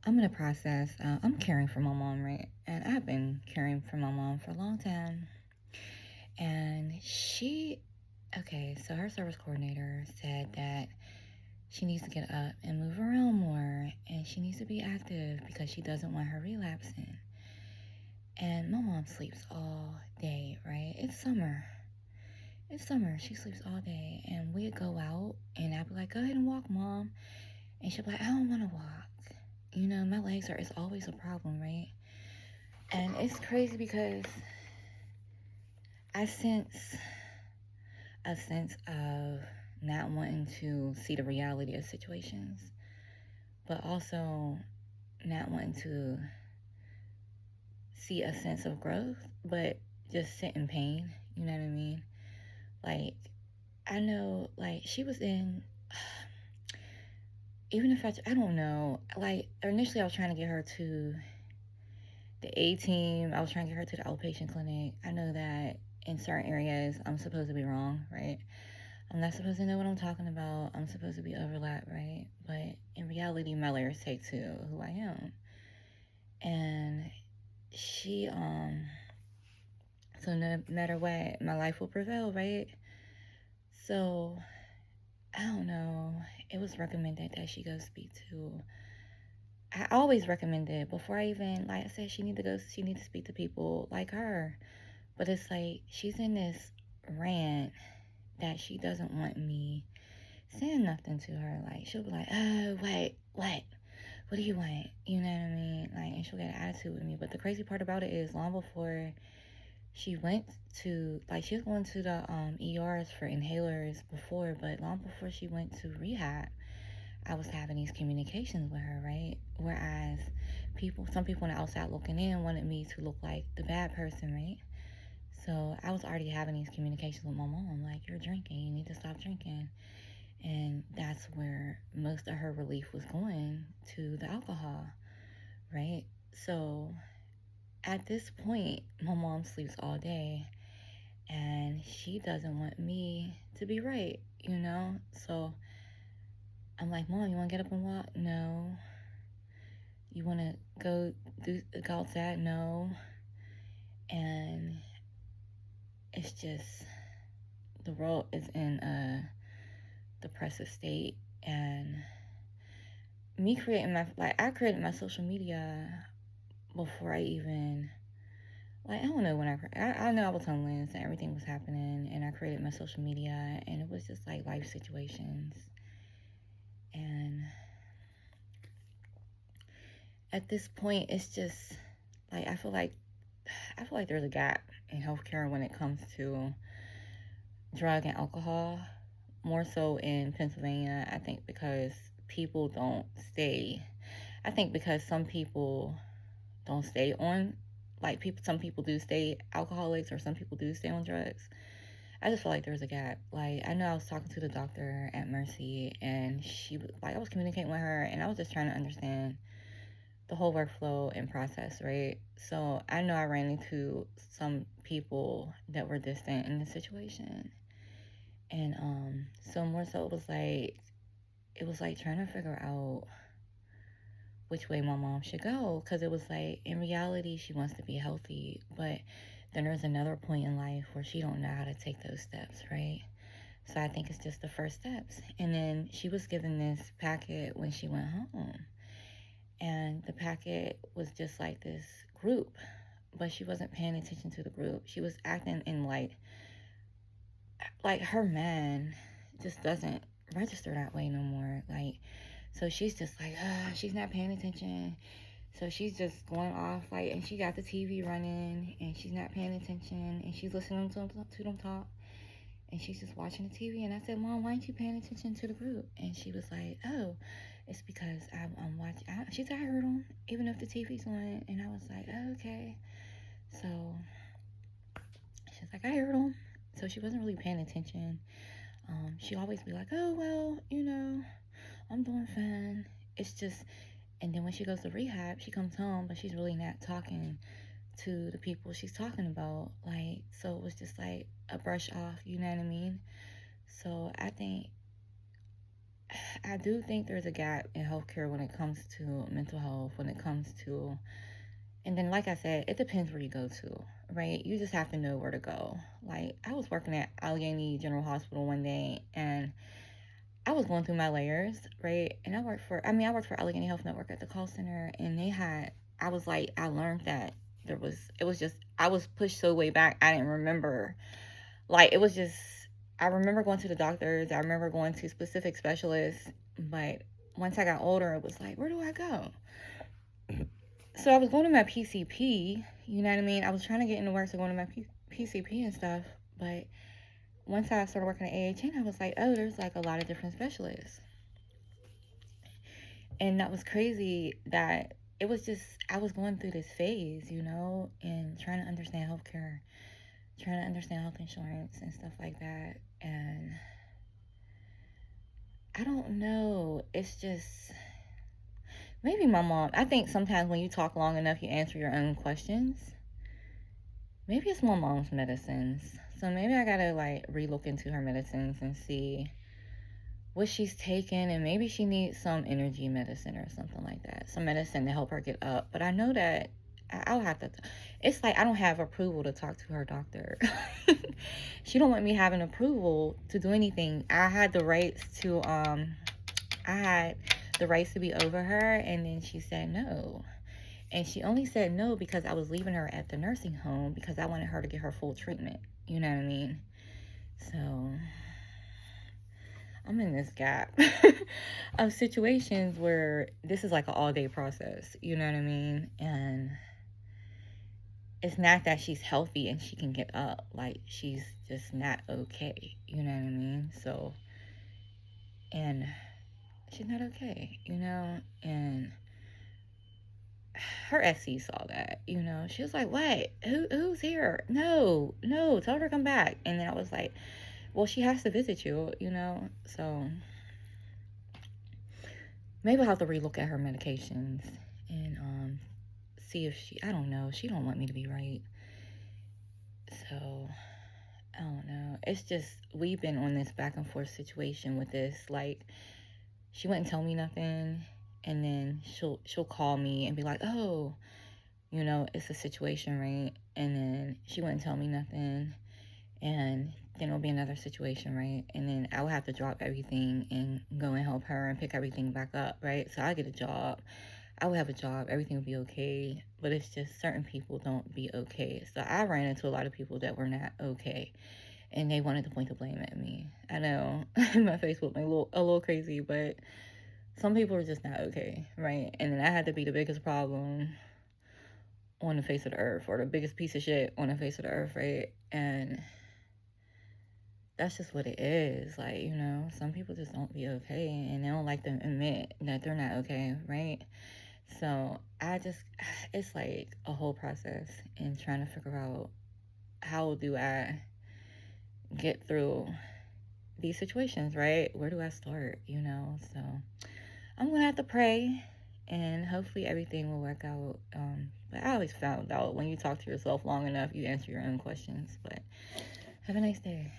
I'm in a process. I'm caring for my mom, right? And I've been caring for my mom for a long time. And okay, so her service coordinator said that she needs to get up and move around more and she needs to be active because she doesn't want her relapsing. And my mom sleeps all day, right? It's summer. It's summer. She sleeps all day. And we'd go out and I'd be like, go ahead and walk, mom. And she'd be like, I don't want to walk. My legs are, it's always a problem, right? And it's crazy because I sense a sense of not wanting to see the reality of situations, but also not wanting to see a sense of growth, but just sit in pain. You know what I mean? Like, I know, like, she was in, even if I don't know, like, initially I was trying to get her to the A team, I was trying to get her to the outpatient clinic. I know that in certain areas I'm supposed to be wrong, right? I'm not supposed to know what I'm talking about. I'm supposed to be overlap, right? But in reality, my layers take to who I am. And she, so no matter what, my life will prevail, right? So, I don't know. It was recommended that she go speak to, I always recommended before I even, like I said, she need to speak to people like her. But it's like, she's in this rant that she doesn't want me saying nothing to her. Like, she'll be like, oh, what do you want? You know what I mean? Like, and she'll get an attitude with me. But the crazy part about it is, long before she went to, like, she was going to the ERs for inhalers before, but long before she went to rehab, I was having these communications with her, right? Whereas some people on the outside looking in wanted me to look like the bad person, right? So I was already having these communications with my mom, like, you're drinking, you need to stop drinking. And that's where most of her relief was going, to the alcohol, right? So at this point, my mom sleeps all day and she doesn't want me to be right, you know? So I'm like, Mom, you want to get up and walk? No. You want to go outside? No. And it's just, the world is in a depressive state. And I created my social media before I even, like, I don't know when I know I was homeless and everything was happening, and I created my social media, and it was just like life situations. And at this point, it's just like I feel like there's a gap in healthcare when it comes to drug and alcohol, more so in Pennsylvania. I think because people don't stay. I think because some people don't stay on, like, some people do stay alcoholics or some people do stay on drugs. I just feel like there was a gap. Like, I know I was talking to the doctor at Mercy, and she was like, I was communicating with her, and I was just trying to understand the whole workflow and process, right? So I know I ran into some people that were distant in the situation, and so more so it was like trying to figure out which way my mom should go, because it was like, in reality, she wants to be healthy, but then there's another point in life where she don't know how to take those steps, right? So I think it's just the first steps. And then she was given this packet when she went home, and the packet was just like this group, but she wasn't paying attention to the group. She was acting in like her man just doesn't register that way no more. Like, so she's just like, she's not paying attention. So she's just going off, like, and she got the TV running, and she's not paying attention, and she's listening to them talk, and she's just watching the TV. And I said, Mom, why aren't you paying attention to the group? And she was like, oh, it's because I'm watching. She said, I heard them, even if the TV's on. And I was like, oh, okay. So she's like, I heard them. So she wasn't really paying attention. She always be like, oh, well, I'm doing fine. It's just, and then when she goes to rehab, she comes home, but she's really not talking to the people she's talking about. Like, so it was just like a brush off, you know what I mean? So I do think there's a gap in healthcare when it comes to mental health, when it comes to, and then like I said, it depends where you go to, right? You just have to know where to go. Like, I was working at Allegheny General Hospital one day, and I was going through my layers, right? And I worked for Allegheny Health Network at the call center, and I was like, I learned that it was just, I was pushed so way back, I didn't remember. Like, it was just, I remember going to the doctors, I remember going to specific specialists, but once I got older, it was like, where do I go? So I was going to my PCP, you know what I mean? I was trying to get into work to go to my PCP and stuff, but once I started working at AHN, I was like, oh, there's like a lot of different specialists. And that was crazy that it was just, I was going through this phase, you know, and trying to understand healthcare, trying to understand health insurance and stuff like that. And I don't know, it's just, maybe my mom, I think sometimes when you talk long enough, you answer your own questions. Maybe it's my mom's medicines. So maybe I gotta like relook into her medicines and see what she's taking, and maybe she needs some energy medicine or something like that, some medicine to help her get up. But I know that I'll have to, it's like I don't have approval to talk to her doctor. She don't want me having approval to do anything. I had the rights to be over her, and then she said no. And she only said no because I was leaving her at the nursing home because I wanted her to get her full treatment. You know what I mean? So I'm in this gap of situations where this is like an all day process. You know what I mean? And it's not that she's healthy and she can get up. Like, she's just not okay. You know what I mean? So, and she's not okay, you know? And her SC saw that, you know? She was like, what? Who's here? No, tell her to come back. And then I was like, well, she has to visit you, you know? So maybe I'll have to relook at her medications and see if I don't know. She don't want me to be right. So I don't know. It's just, we've been on this back and forth situation with this. Like, she wouldn't tell me nothing, and then she'll call me and be like, oh, you know, it's a situation, right? And then she wouldn't tell me nothing, and then it'll be another situation, right? And then I would have to drop everything and go and help her and pick everything back up, right? So I get a job. I would have a job. Everything would be okay. But it's just certain people don't be okay. So I ran into a lot of people that were not okay, and they wanted to point the blame at me. I know my face looked a little crazy, but some people are just not okay, right? And then I had to be the biggest problem on the face of the earth, or the biggest piece of shit on the face of the earth, right? And that's just what it is. Like, you know, some people just don't be okay, and they don't like to admit that they're not okay, right? So it's like a whole process in trying to figure out, how do I get through these situations, right? Where do I start, you know? So I'm going to have to pray, and hopefully everything will work out. But I always found out when you talk to yourself long enough, you answer your own questions. But have a nice day.